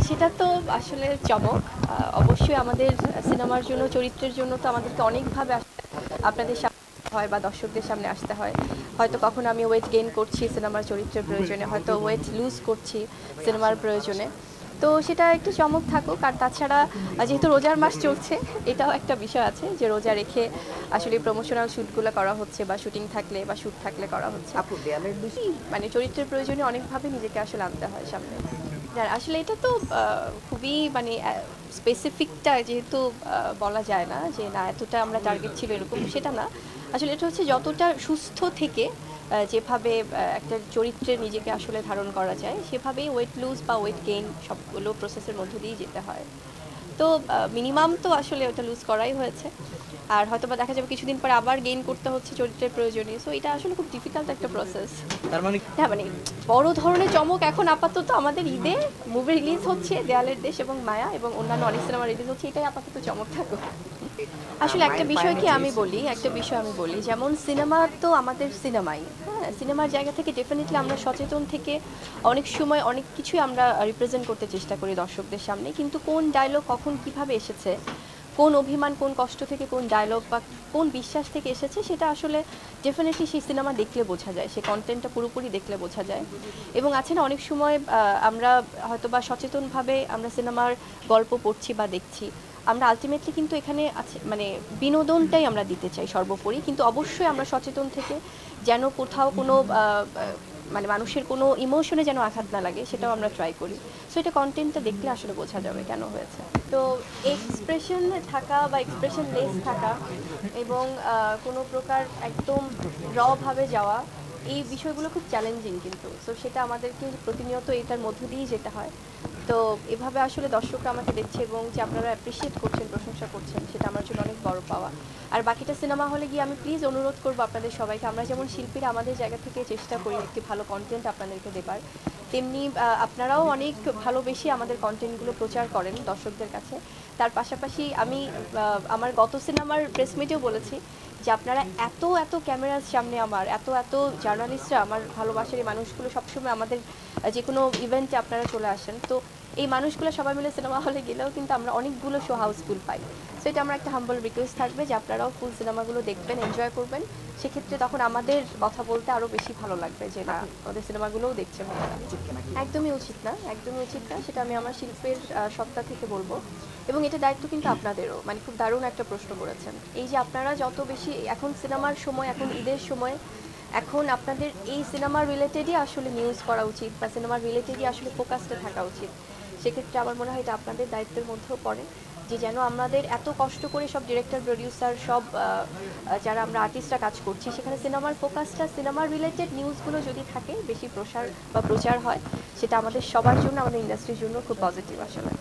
সেটা তো আসলে চমক। অবশ্যই আমাদের সিনেমার জন্য, চরিত্রের জন্য তো আমাদেরকে অনেকভাবে আপনাদের সামনে হয় বা দর্শকদের সামনে আসতে হয়। হয়তো কখনো আমি ওয়েট গেইন করছি সিনেমার চরিত্রের প্রয়োজনে, হয়তো ওয়েট লুজ করছি সিনেমার প্রয়োজনে। তো সেটা একটু চমক থাকুক। আর তাছাড়া যেহেতু রোজার মাস চলছে, এটাও একটা বিষয় আছে যে রোজা রেখে আসলে প্রমোশনাল শ্যুটগুলো করা হচ্ছে বা শুটিং থাকলে বা শ্যুট থাকলে করা হচ্ছে। মানে চরিত্রের প্রয়োজনে অনেকভাবে নিজেকে আসলে আনতে হয় সামনে। না, আসলে এটা তো খুবই মানে স্পেসিফিকটা যেহেতু বলা যায় না যে না এতটা আমরা টার্গেট ছিল এরকম, সেটা না। আসলে এটা হচ্ছে যতটা সুস্থ থেকে যেভাবে একটা চরিত্রের নিজেকে আসলে ধারণ করা যায় সেভাবেই ওয়েট লুজ বা ওয়েট গেইন সবগুলো প্রসেসের মধ্য দিয়েই যেতে হয়। তো মিনিমাম তো আসলে ওটা লুজ করাই হয়েছে। আর হয়তো বা দেখা যাবে কিছুদিন পরে আবার গেইন করতে হচ্ছে চরিত্রের প্রয়োজনে। সো এটা আসলে খুব ডিফিকাল্ট একটা প্রসেস। তার মানে হ্যাঁ, মানে বড় ধরনের চমক এখন আপাতত আমাদের ঈদে মুভি রিলিজ হচ্ছে 'দেয়ালের দেশ' এবং 'মায়া' এবং অন্যান্য অনেক সিনেমা রিলিজ হচ্ছে। এটাই আপাতত চমক থাকুক। আসলে একটা বিষয় আমি বলি, যেমন সিনেমা তো আমাদের সিনেমাই। হ্যাঁ? সিনেমার জায়গা থেকে ডেফিনিটলি আমরা সচেতন থেকে অনেক সময় অনেক কিছুই আমরা রিপ্রেজেন্ট করতে চেষ্টা করি দর্শকদের সামনে। কিন্তু কোন ডায়লগ কখন কিভাবে এসেছে, কোন অভিমান, কোন কষ্ট থেকে কোন ডায়লগ বা কোন বিশ্বাস থেকে এসেছে সেটা আসলে ডেফিনেটলি সেই সিনেমা দেখলে বোঝা যায়। সেই কনটেন্টটা পুরোপুরি দেখলে বোঝা যায়। এবং আছে না অনেক সময় আমরা হয়তোবা সচেতনভাবে আমরা সিনেমার গল্প পড়ছি বা দেখছি। আমরা আল্টিমেটলি কিন্তু এখানে আছে মানে বিনোদনটাই আমরা দিতে চাই সর্বোপরি। কিন্তু অবশ্যই আমরা সচেতন থেকে যেন কোথাও কোনো মানে মানুষের কোনো ইমোশনে যেন আঘাত না লাগে সেটাও আমরা ট্রাই করি। সো এটা কনটেন্টটা দেখলে আসলে বোঝা যাবে কেন হয়েছে। তো এক্সপ্রেশন থাকা বা এক্সপ্রেশন লেস থাকা এবং কোনো প্রকার একদম ভাবে যাওয়া, এই বিষয়গুলো খুব চ্যালেঞ্জিং কিন্তু। সো সেটা আমাদেরকে প্রতিনিয়ত এটার মধ্য দিয়েই যেতে হয়। তো এভাবে আসলে দর্শকরা আমাকে দেখছে এবং যে আপনারা অ্যাপ্রিশিয়েট করছেন, প্রশংসা করছেন, সেটা আমার জন্য অনেক বড় পাওয়া। আর বাকিটা সিনেমা হলে গিয়ে আমি প্লিজ অনুরোধ করব আপনাদের সবাইকে, আমরা যেমন শিল্পীরা আমাদের জায়গা থেকে চেষ্টা করি একটি ভালো কনটেন্ট আপনাদেরকে দেবার, তেমনি আপনারাও অনেক ভালোবেসে আমাদের কনটেন্টগুলো প্রচার করেন দর্শকদের কাছে। তার পাশাপাশি আমি আমার গত সিনেমার প্রেস মিটেও বলেছি যে আপনারা এত এত ক্যামেরার সামনে আমার এত এত জার্নালিস্টরা, আমার ভালোবাসার এই মানুষগুলো সবসময় আমাদের যে কোনো ইভেন্টে আপনারা চলে আসেন। তো এই মানুষগুলো সবাই মিলে সিনেমা হলে গেলেও কিন্তু আমরা অনেকগুলো শো হাউসফুল পাই। সো এটা আমার একটা হাম্বল রিকোয়েস্ট থাকবে যে আপনারাও ফুল সিনেমাগুলো দেখবেন, এনজয় করবেন। সেক্ষেত্রে তখন আমাদের কথা বলতে আরও বেশি ভালো লাগবে যে না আমাদের সিনেমাগুলোও দেখছে ভাইয়ারা। একদমই উচিত না, একদমই উচিত না। সেটা আমি আমার শিল্পের সত্তা থেকে বলবো। এবং এটা দায়িত্ব কিন্তু আপনাদেরও। মানে খুব দারুণ একটা প্রশ্ন করেছেন। এই যে আপনারা যত বেশি এখন সিনেমার সময়, এখন ঈদের সময়, এখন আপনাদের এই সিনেমা রিলেটেডই আসলে নিউজ করা উচিত বা সিনেমা রিলেটেডই আসলে ফোকাসটা থাকা উচিত। সেক্ষেত্রে আমার মনে হয় এটা আপনাদের দায়িত্বের মধ্যেও পড়ে যে যেন আমাদের এত কষ্ট করে সব ডিরেক্টর, প্রডিউসার সব যারা আমরা আর্টিস্টরা কাজ করছি সেখানে সিনেমার ফোকাসটা সিনেমা রিলেটেড নিউজগুলো যদি থাকে, বেশি প্রসার বা প্রচার হয়, সেটা আমাদের সবার জন্য, আমাদের ইন্ডাস্ট্রির জন্য খুব পজিটিভ আসলে।